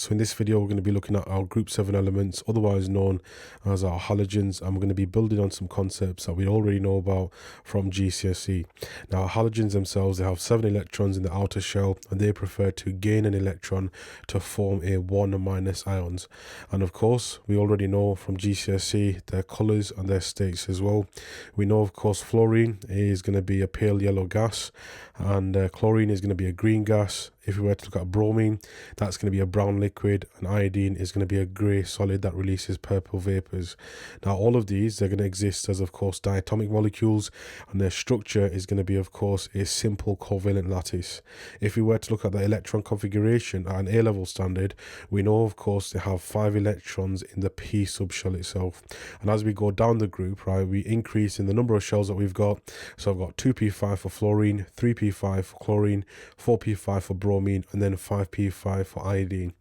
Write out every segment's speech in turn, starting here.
So in this video, we're going to be looking at our group 7 elements, otherwise known as our halogens, and we're going to be building on some concepts that we already know about from GCSE. Now, halogens themselves, they have 7 electrons in the outer shell, and they prefer to gain an electron to form a 1- ions. And of course, we already know from GCSE their colors and their states as well. We know, of course, fluorine is going to be a pale yellow gas, and chlorine is going to be a green gas. If we were to look at bromine, that's going to be a brown liquid, and iodine is going to be a grey solid that releases purple vapors. Now, all of these, they're going to exist as, of course, diatomic molecules, and their structure is going to be, of course, a simple covalent lattice. If we were to look at the electron configuration at an A-level standard, we know, of course, they have 5 electrons in the p subshell itself. And as we go down the group, right, we increase in the number of shells that we've got. So I've got 2p5 for fluorine, 3p5 for chlorine, 4p5 for bromine, and then 5p5 for iodine.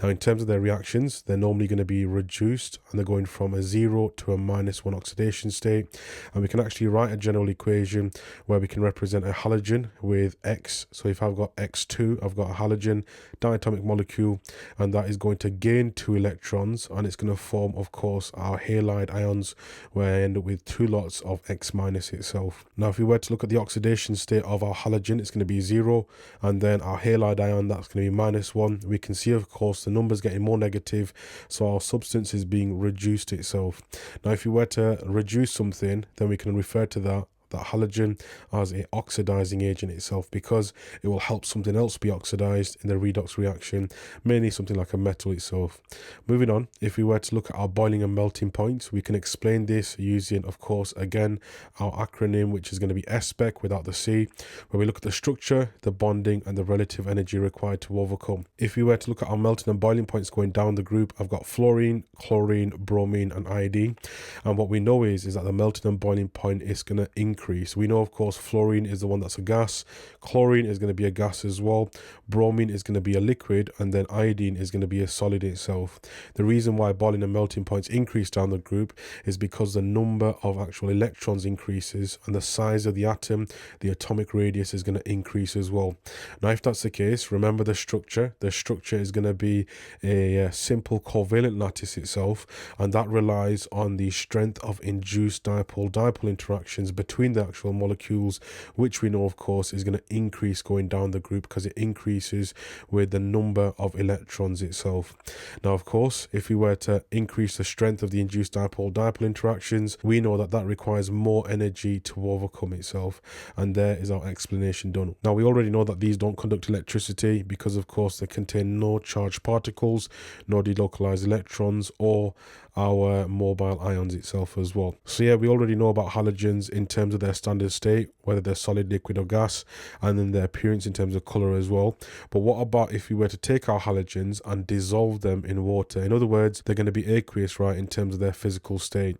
Now, in terms of their reactions, they're normally going to be reduced, and they're going from a 0 to a -1 oxidation state. And we can actually write a general equation where we can represent a halogen with X. So if I've got X2, I've got a halogen diatomic molecule, and that is going to gain 2 electrons, and it's going to form, of course, our halide ions, where I end up with 2 lots of X- itself. Now, if we were to look at the oxidation state of our halogen, it's going to be 0, and then our halide ion, that's going to be -1. We can see, of course, the numbers getting more negative, so our substance is being reduced itself. Now, if you were to reduce something, then we can refer to that halogen as a oxidizing agent itself, because it will help something else be oxidized in the redox reaction, mainly something like a metal itself. Moving on, if we were to look at our boiling and melting points, we can explain this using, of course, again, our acronym, which is going to be SPEC without the C, where we look at the structure, the bonding, and the relative energy required to overcome. If we were to look at our melting and boiling points going down the group, I've got fluorine, chlorine, bromine, and iodine. And what we know is that the melting and boiling point is going to increase. We know, of course, fluorine is the one that's a gas, chlorine is going to be a gas as well, bromine is going to be a liquid, and then iodine is going to be a solid itself. The reason why boiling and melting points increase down the group is because the number of actual electrons increases, and the size of the atom, the atomic radius, is going to increase as well. Now, if that's the case, remember the structure. The structure is going to be a simple covalent lattice itself, and that relies on the strength of induced dipole-dipole interactions between the actual molecules, which we know, of course, is going to increase going down the group because it increases with the number of electrons itself. Now, of course, if we were to increase the strength of the induced dipole-dipole interactions, we know that that requires more energy to overcome itself, and there is our explanation done. Now, we already know that these don't conduct electricity because, of course, they contain no charged particles, no delocalized electrons, or our mobile ions itself as well. So yeah, we already know about halogens in terms of their standard state, whether they're solid, liquid, or gas, and then their appearance in terms of color as well. But what about if we were to take our halogens and dissolve them in water? In other words, they're going to be aqueous, right, in terms of their physical state.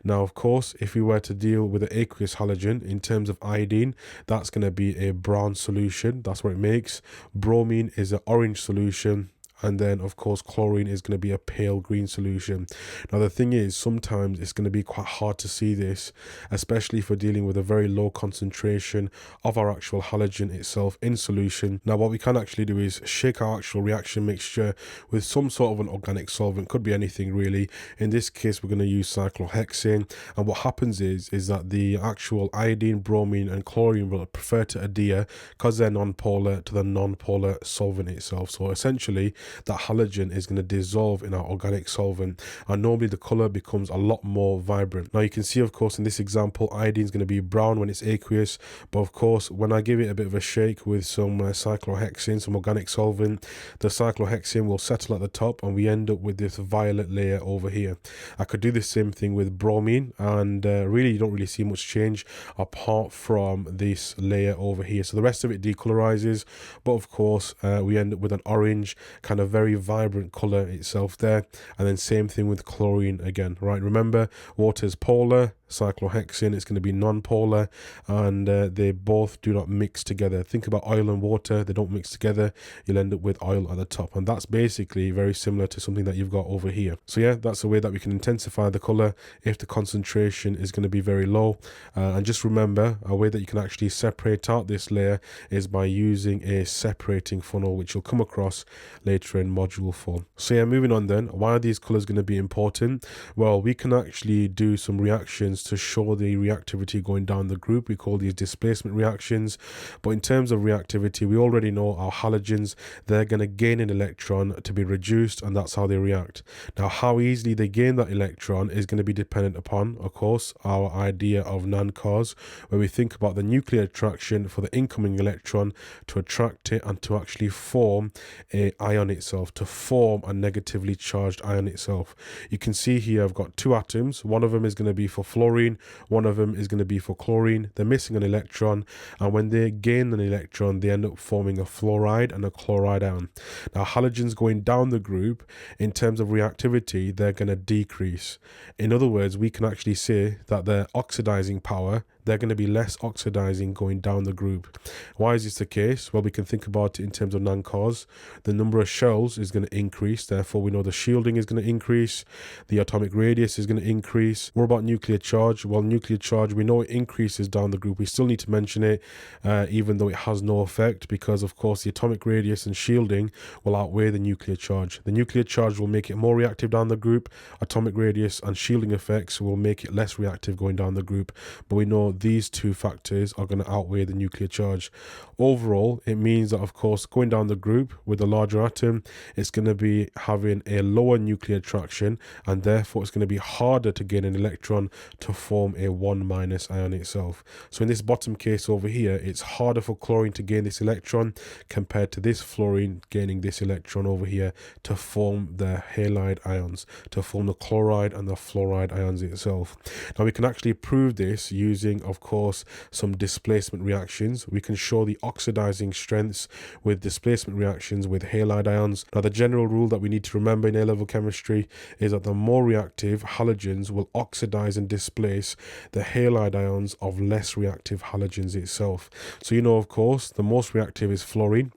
Now, of course, if we were to deal with an aqueous halogen in terms of iodine, that's going to be a brown solution. That's what it makes. Bromine is an orange solution. And then, of course, chlorine is going to be a pale green solution. Now, the thing is, sometimes it's going to be quite hard to see this, especially if we're dealing with a very low concentration of our actual halogen itself in solution. Now, what we can actually do is shake our actual reaction mixture with some sort of an organic solvent. Could be anything, really. In this case, we're going to use cyclohexane. And what happens is that the actual iodine, bromine, and chlorine will prefer to adhere, because they're non-polar, to the non-polar solvent itself. So essentially, that halogen is going to dissolve in our organic solvent, and normally the color becomes a lot more vibrant. Now, you can see, of course, in this example, iodine is going to be brown when it's aqueous, but of course, when I give it a bit of a shake with some cyclohexane, some organic solvent, the cyclohexane will settle at the top, and we end up with this violet layer over here. I could do the same thing with bromine, and really you don't really see much change apart from this layer over here. So the rest of it decolorizes, but of course we end up with an orange kind of very vibrant color itself there. And then same thing with chlorine again, right? Remember, water is polar, cyclohexane, it's going to be non-polar, and they both do not mix together. Think about oil and water, they don't mix together, you'll end up with oil at the top, and that's basically very similar to something that you've got over here. So yeah, that's a way that we can intensify the color if the concentration is going to be very low. And just remember, a way that you can actually separate out this layer is by using a separating funnel, which you'll come across later in module 4. So yeah, moving on then, why are these colors going to be important? Well, we can actually do some reactions to show the reactivity going down the group. We call these displacement reactions. But in terms of reactivity, we already know our halogens, they're going to gain an electron to be reduced, and that's how they react. Now, how easily they gain that electron is going to be dependent upon, of course, our idea of non-cause, where we think about the nuclear attraction for the incoming electron to attract it and to actually form a ion itself, to form a negatively charged ion itself. You can see here I've got two atoms. One of them is going to be for fluorine, one of them is going to be for chlorine. They're missing an electron, and when they gain an electron, they end up forming a fluoride and a chloride ion. Now, halogens going down the group, in terms of reactivity, they're going to decrease. In other words, we can actually say that their oxidizing power, they're going to be less oxidizing going down the group. Why is this the case? Well, we can think about it in terms of non-cause. The number of shells is going to increase, therefore we know the shielding is going to increase, the atomic radius is going to increase. What about nuclear charge? Well, nuclear charge, we know it increases down the group. We still need to mention it, even though it has no effect, because of course the atomic radius and shielding will outweigh the nuclear charge. The nuclear charge will make it more reactive down the group. Atomic radius and shielding effects will make it less reactive going down the group. But we know these two factors are going to outweigh the nuclear charge. Overall, it means that, of course, going down the group with a larger atom, it's going to be having a lower nuclear attraction, and therefore it's going to be harder to gain an electron to form a 1- ion itself. So in this bottom case over here, it's harder for chlorine to gain this electron compared to this fluorine gaining this electron over here to form the halide ions, to form the chloride and the fluoride ions itself. Now, we can actually prove this using, of course, some displacement reactions. We can show the oxidizing strengths with displacement reactions with halide ions. Now, the general rule that we need to remember in A-level chemistry is that the more reactive halogens will oxidize and displace the halide ions of less reactive halogens itself. So, you know, of course, the most reactive is fluorine.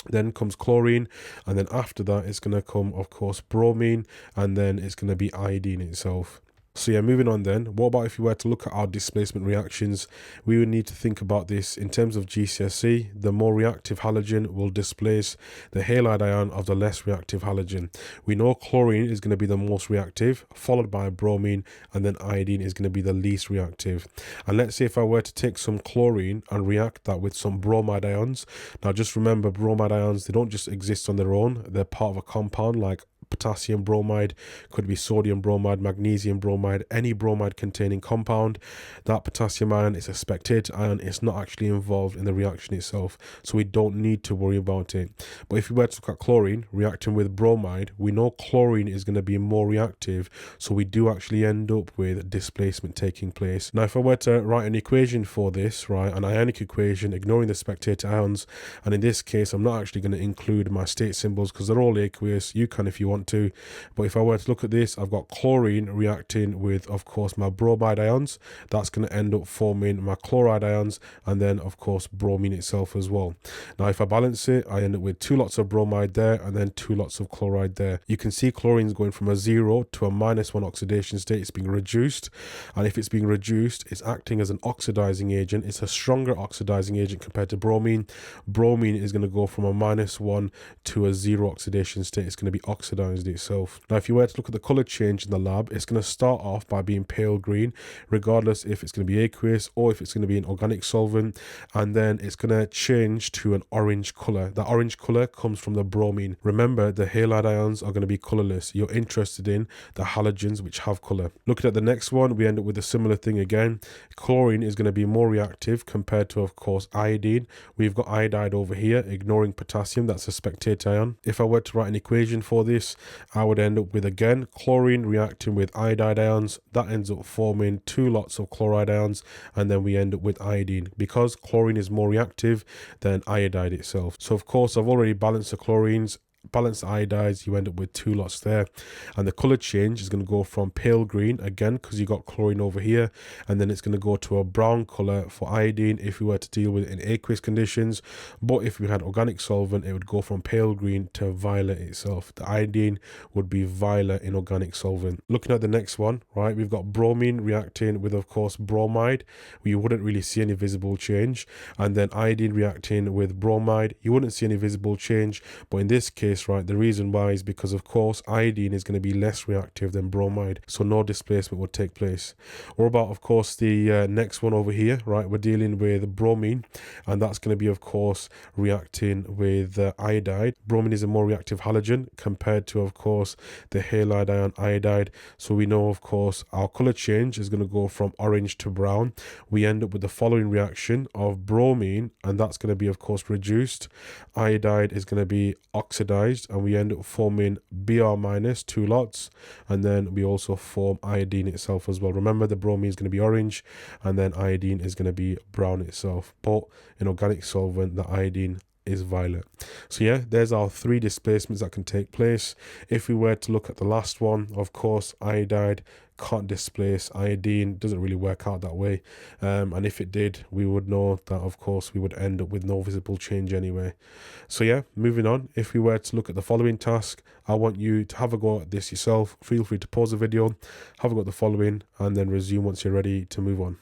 Then comes chlorine, and then after that it's going to come, of course, bromine, and then it's going to be iodine itself. So yeah, moving on then, what about if we were to look at our displacement reactions? We would need to think about this in terms of GCSE. The more reactive halogen will displace the halide ion of the less reactive halogen. We know chlorine is going to be the most reactive, followed by bromine, and then iodine is going to be the least reactive. And let's say if I were to take some chlorine and react that with some bromide ions. Now just remember, bromide ions, they don't just exist on their own, they're part of a compound like potassium bromide, could be sodium bromide, magnesium bromide, any bromide containing compound. That potassium ion is a spectator ion, it's not actually involved in the reaction itself, so we don't need to worry about it. But if we were to look at chlorine reacting with bromide, we know chlorine is going to be more reactive, so we do actually end up with displacement taking place. Now if I were to write an equation for this, right, an ionic equation ignoring the spectator ions, and in this case I'm not actually going to include my state symbols because they're all aqueous, you can if you want to, but if I were to look at this, I've got chlorine reacting with, of course, my bromide ions. That's going to end up forming my chloride ions, and then of course bromine itself as well. Now if I balance it, I end up with 2 lots of bromide there and then 2 lots of chloride there. You can see chlorine is going from a 0 to a -1 oxidation state. It's being reduced, and if it's being reduced, it's acting as an oxidizing agent. It's a stronger oxidizing agent compared to bromine. Bromine is going to go from a -1 to a 0 oxidation state. It's going to be oxidized itself. Now if you were to look at the color change in the lab, it's going to start off by being pale green, regardless if it's going to be aqueous or if it's going to be an organic solvent, and then it's going to change to an orange color. That orange color comes from the bromine. Remember, the halide ions are going to be colorless. You're interested in the halogens which have color. Looking at the next one, we end up with a similar thing again. Chlorine is going to be more reactive compared to, of course, iodine. We've got iodide over here, ignoring potassium, that's a spectator ion. If I were to write an equation for this, I would end up with, again, chlorine reacting with iodide ions. That ends up forming 2 lots of chloride ions, and then we end up with iodine. Because chlorine is more reactive than iodide itself. So of course I've already balanced the chlorines. balanced iodides, you end up with 2 lots there. And the color change is going to go from pale green, again, because you got chlorine over here, and then it's going to go to a brown color for iodine if we were to deal with it in aqueous conditions. But if we had organic solvent, it would go from pale green to violet itself. The iodine would be violet in organic solvent. Looking at the next one, right, we've got bromine reacting with, of course, bromide. You wouldn't really see any visible change. And then iodine reacting with bromide, you wouldn't see any visible change. But in this case, right, the reason why is because, of course, iodine is going to be less reactive than bromide, so no displacement would take place. Or about, of course, the next one over here, right, we're dealing with bromine, and that's going to be, of course, reacting with iodide. Bromine is a more reactive halogen compared to, of course, the halide ion iodide. So we know, of course, our color change is going to go from orange to brown. We end up with the following reaction of bromine, and that's going to be, of course, reduced. Iodide is going to be oxidized, and we end up forming Br minus 2 lots, and then we also form iodine itself as well. Remember, the bromine is going to be orange, and then iodine is going to be brown itself. But in organic solvent, the iodine is violet. So yeah, there's our 3 displacements that can take place. If we were to look at the last one, of course, iodide can't displace iodine, doesn't really work out that way, and if it did, we would know that, of course, we would end up with no visible change anyway. So yeah, moving on, if we were to look at the following task, I want you to have a go at this yourself. Feel free to pause the video, have a go at the following, and then resume once you're ready to move on.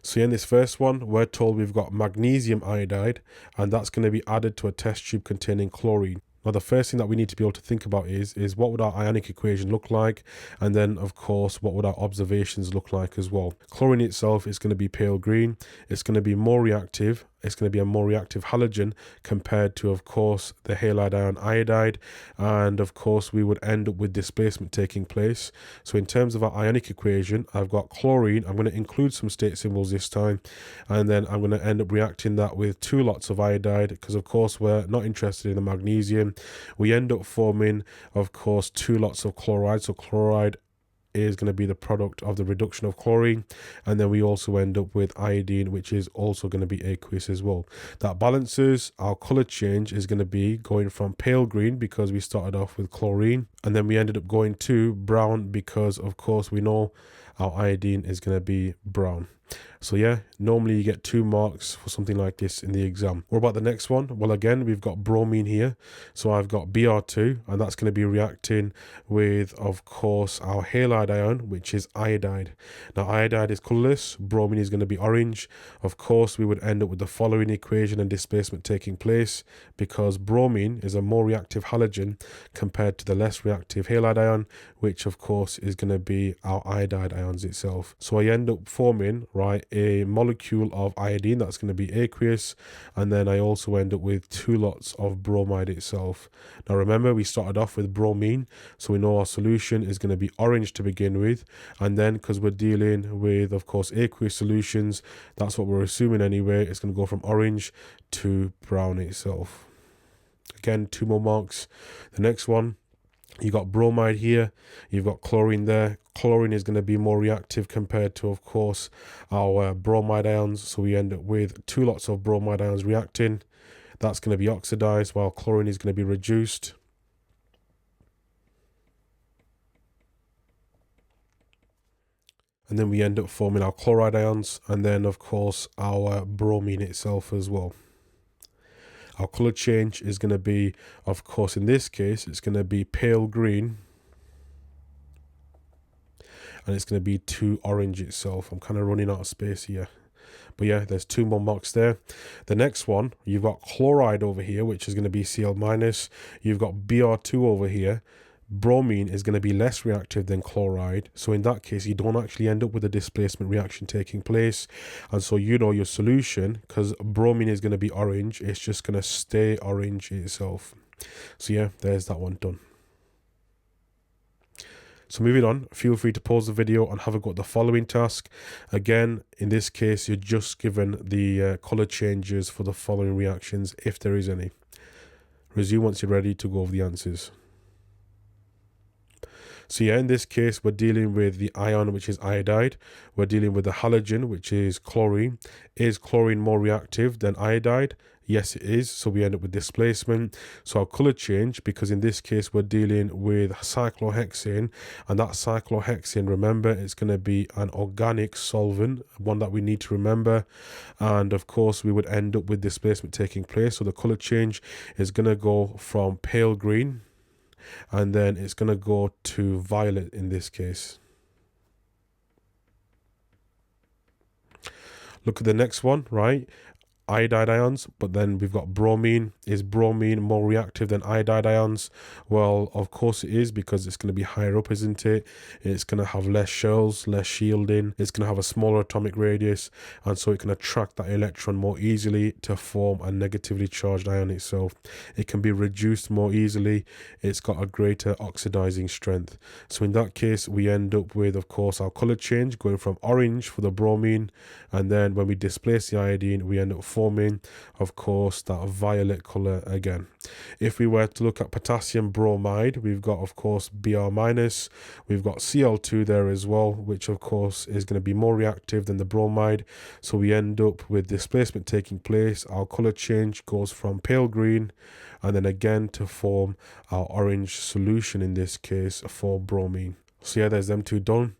So in this first one, we're told we've got magnesium iodide, and that's going to be added to a test tube containing chlorine. Now, the first thing that we need to be able to think about is what would our ionic equation look like? And then, of course, what would our observations look like as well? Chlorine itself is going to be pale green. It's going to be more reactive. It's going to be a more reactive halogen compared to, of course, the halide ion iodide. And, of course, we would end up with displacement taking place. So in terms of our ionic equation, I've got chlorine. I'm going to include some state symbols this time. And then I'm going to end up reacting that with 2 lots of iodide because, of course, we're not interested in the magnesium. We end up forming, of course, 2 lots of chloride. So chloride is going to be the product of the reduction of chlorine, and then we also end up with iodine, which is also going to be aqueous as well. That balances. Our color change is going to be going from pale green because we started off with chlorine, and then we ended up going to brown because, of course, we know our iodine is going to be brown. So yeah, normally you get 2 marks for something like this in the exam. What about the next one? Well, again, we've got bromine here. So I've got Br2, and that's going to be reacting with, of course, our halide ion, which is iodide. Now, iodide is colorless. Bromine is going to be orange. Of course, we would end up with the following equation and displacement taking place because bromine is a more reactive halogen compared to the less reactive halide ion, which, of course, is going to be our iodide ions itself. So I end up forming, right, a molecule of iodine that's going to be aqueous, and then I also end up with 2 lots of bromide itself. Now remember, we started off with bromine, so we know our solution is going to be orange to begin with, and then because we're dealing with, of course, aqueous solutions, that's what we're assuming anyway, it's going to go from orange to brown itself. Again, 2 more marks. The next one, you got bromide here, you've got chlorine there. Chlorine is going to be more reactive compared to, of course, our bromide ions. So we end up with 2 lots of bromide ions reacting. That's going to be oxidized while chlorine is going to be reduced. And then we end up forming our chloride ions, and then, of course, our bromine itself as well. Our color change is going to be, of course, in this case, it's going to be pale green. And it's going to be to orange itself. I'm kind of running out of space here. But yeah, there's 2 more marks there. The next one, you've got chloride over here, which is going to be Cl-. You've got Br2 over here. Bromine is going to be less reactive than chloride. So in that case, you don't actually end up with a displacement reaction taking place. And so you know your solution, because bromine is going to be orange, it's just going to stay orange itself. So yeah, there's that one done. So moving on, feel free to pause the video and have a go at the following task. Again, in this case, you're just given the color changes for the following reactions, if there is any. Resume once you're ready to go over the answers. So yeah, in this case, we're dealing with the ion, which is iodide. We're dealing with the halogen, which is chlorine. Is chlorine more reactive than iodide? Yes, it is. So we end up with displacement. So our color change, because in this case we're dealing with cyclohexane, and that cyclohexane, remember, it's going to be an organic solvent, one that we need to remember. And of course, we would end up with displacement taking place. So the color change is going to go from pale green, and then it's going to go to violet in this case. Look at the next one, right? Iodide ions, but then we've got bromine. Is bromine more reactive than iodide ions? Well, of course it is, because it's going to be higher up, isn't it? It's going to have less shells, less shielding. It's going to have a smaller atomic radius, and so it can attract that electron more easily to form a negatively charged ion itself. It can be reduced more easily. It's got a greater oxidizing strength. So in that case, we end up with, of course, our color change going from orange for the bromine, and then when we displace the iodine, we end up forming, of course, that violet color again. If we were to look at potassium bromide, we've got, of course, Br minus. We've got Cl2 there as well, which of course is going to be more reactive than the bromide. So we end up with displacement taking place. Our color change goes from pale green, and then again to form our orange solution, in this case for bromine. So yeah, there's them two done.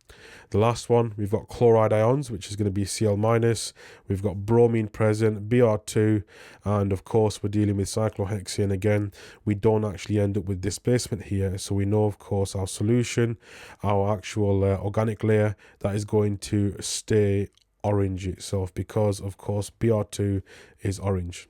The last one, we've got chloride ions, which is going to be Cl minus. We've got bromine present, Br2, and of course we're dealing with cyclohexane again. We don't actually end up with displacement here, so we know, of course, our solution, our actual organic layer, that is going to stay orange itself, because of course Br2 is orange.